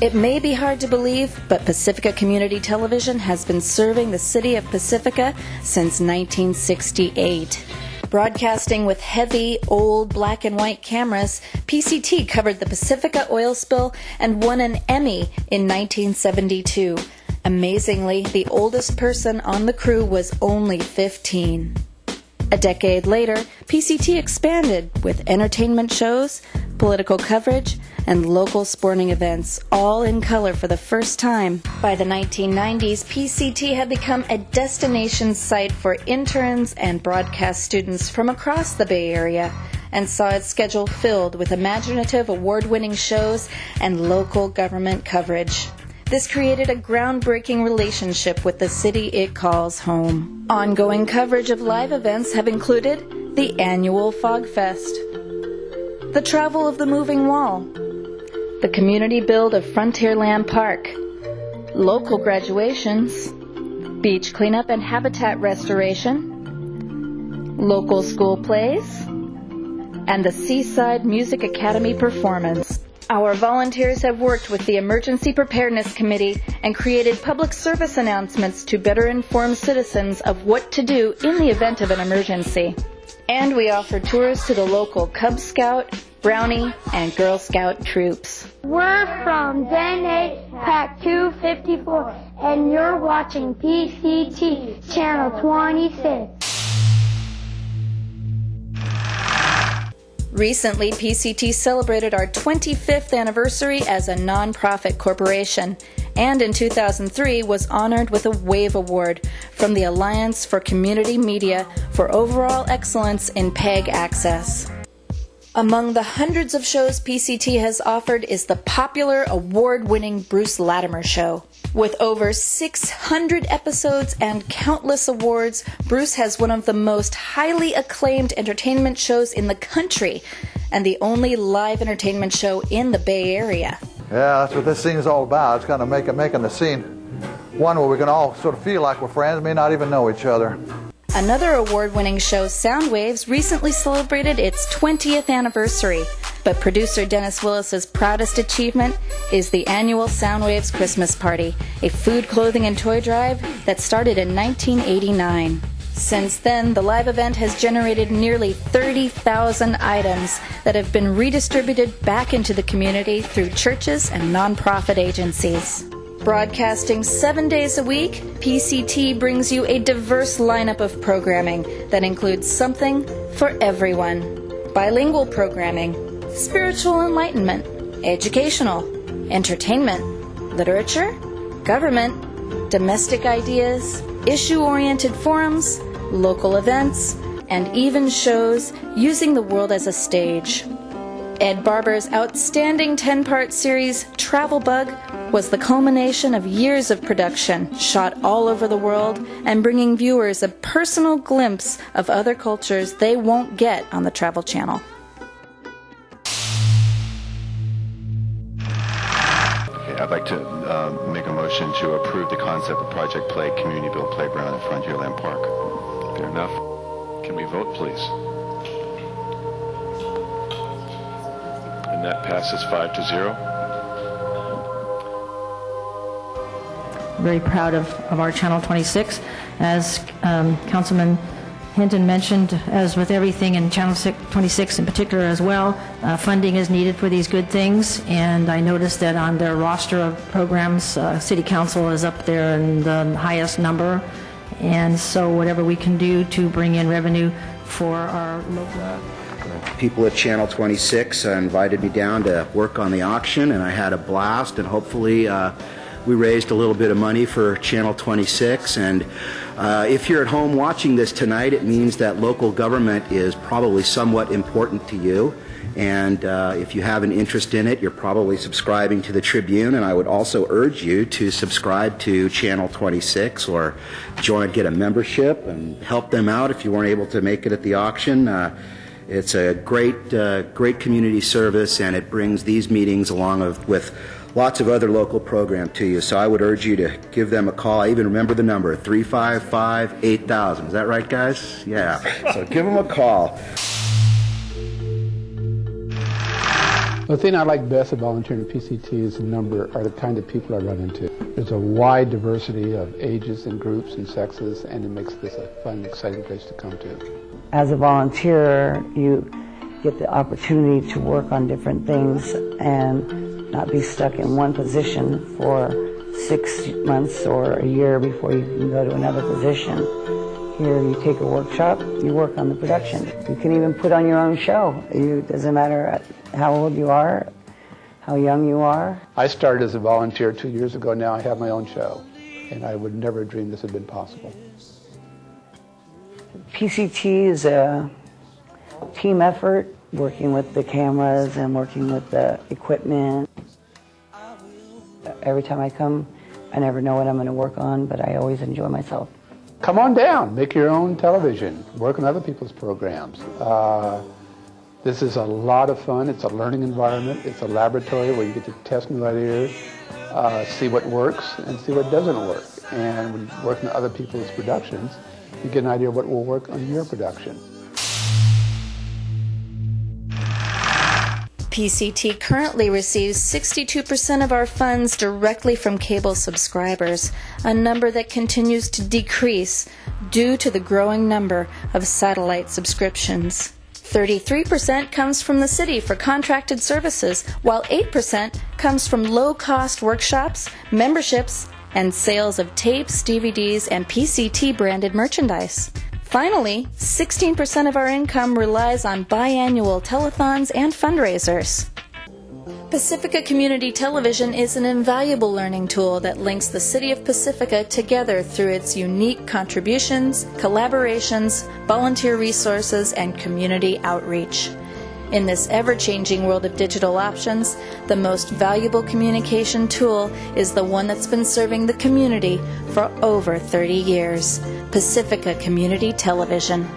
It may be hard to believe, but Pacifica Community Television has been serving the city of Pacifica since 1968. Broadcasting with heavy, old black and white cameras, PCT covered the Pacifica oil spill and won an Emmy in 1972. Amazingly, the oldest person on the crew was only 15. A decade later, PCT expanded with entertainment shows, political coverage, and local sporting events, all in color for the first time. By the 1990s, PCT had become a destination site for interns and broadcast students from across the Bay Area, and saw its schedule filled with imaginative award-winning shows and local government coverage. This created a groundbreaking relationship with the city it calls home. Ongoing coverage of live events have included the annual Fog Fest, the travel of the moving wall, the community build of Frontierland Park, local graduations, beach cleanup and habitat restoration, local school plays, and the Seaside Music Academy performance. Our volunteers have worked with the Emergency Preparedness Committee and created public service announcements to better inform citizens of what to do in the event of an emergency. And we offer tours to the local Cub Scout, Brownie, and Girl Scout troops. We're from Den 8, Pack 254, and you're watching PCT, Channel 26. Recently, PCT celebrated our 25th anniversary as a nonprofit corporation, and in 2003 was honored with a WAVE Award from the Alliance for Community Media for overall excellence in PEG access. Among the hundreds of shows PCT has offered is the popular award-winning Bruce Latimer Show. With over 600 episodes and countless awards, Bruce has one of the most highly acclaimed entertainment shows in the country and the only live entertainment show in the Bay Area. Yeah, that's what this scene is all about. It's kind of making the scene one where we can all sort of feel like we're friends, may not even know each other. Another award-winning show, Soundwaves, recently celebrated its 20th anniversary, but producer Dennis Willis's proudest achievement is the annual Soundwaves Christmas Party, a food, clothing, and toy drive that started in 1989. Since then, the live event has generated nearly 30,000 items that have been redistributed back into the community through churches and nonprofit agencies. Broadcasting 7 days a week, PCT brings you a diverse lineup of programming that includes something for everyone. Bilingual programming, spiritual enlightenment, educational, entertainment, literature, government, domestic ideas, issue-oriented forums, local events, and even shows using the world as a stage. Ed Barber's outstanding 10-part series, Travel Bug, was the culmination of years of production, shot all over the world, and bringing viewers a personal glimpse of other cultures they won't get on the Travel Channel. Okay, I'd like to make a motion to approve the concept of Project Play Community Built Playground at Frontierland Park. Fair enough. Can we vote, please? And that passes 5-0. Very proud of our Channel 26. As Councilman Hinton mentioned, as with everything in Channel 26 in particular as well, funding is needed for these good things, and I noticed that on their roster of programs, City Council is up there in the highest number, and so whatever we can do to bring in revenue for our local... People at Channel 26 invited me down to work on the auction, and I had a blast, and hopefully we raised a little bit of money for Channel 26. And if you're at home watching this tonight, it means that local government is probably somewhat important to you. And if you have an interest in it, you're probably subscribing to the Tribune, and I would also urge you to subscribe to Channel 26 or get a membership and help them out if you weren't able to make it at the auction. It's a great community service, and it brings these meetings along with lots of other local programs to you. So I would urge you to give them a call. I even remember the number, 355-8000. Is that right, guys? Yeah. So give them a call. The thing I like best about volunteering at PCT is the kind of people I run into. There's a wide diversity of ages and groups and sexes, and it makes this a fun, exciting place to come to. As a volunteer, you get the opportunity to work on different things and not be stuck in one position for 6 months or a year before you can go to another position. Here you take a workshop, you work on the production. You can even put on your own show. It doesn't matter how old you are, how young you are. I started as a volunteer 2 years ago. Now I have my own show, and I would never have dreamed this had been possible. PCT is a team effort, working with the cameras and working with the equipment. Every time I come, I never know what I'm going to work on, but I always enjoy myself. Come on down, make your own television, work on other people's programs. This is a lot of fun. It's a learning environment. It's a laboratory where you get to test new ideas, see what works and see what doesn't work. And when you work on other people's productions, you get an idea of what will work on your production. PCT currently receives 62% of our funds directly from cable subscribers, a number that continues to decrease due to the growing number of satellite subscriptions. 33% comes from the city for contracted services, while 8% comes from low-cost workshops, memberships, and sales of tapes, DVDs, and PCT-branded merchandise. Finally, 16% of our income relies on biannual telethons and fundraisers. Pacifica Community Television is an invaluable learning tool that links the city of Pacifica together through its unique contributions, collaborations, volunteer resources, and community outreach. In this ever-changing world of digital options, the most valuable communication tool is the one that's been serving the community for over 30 years. Pacifica Community Television.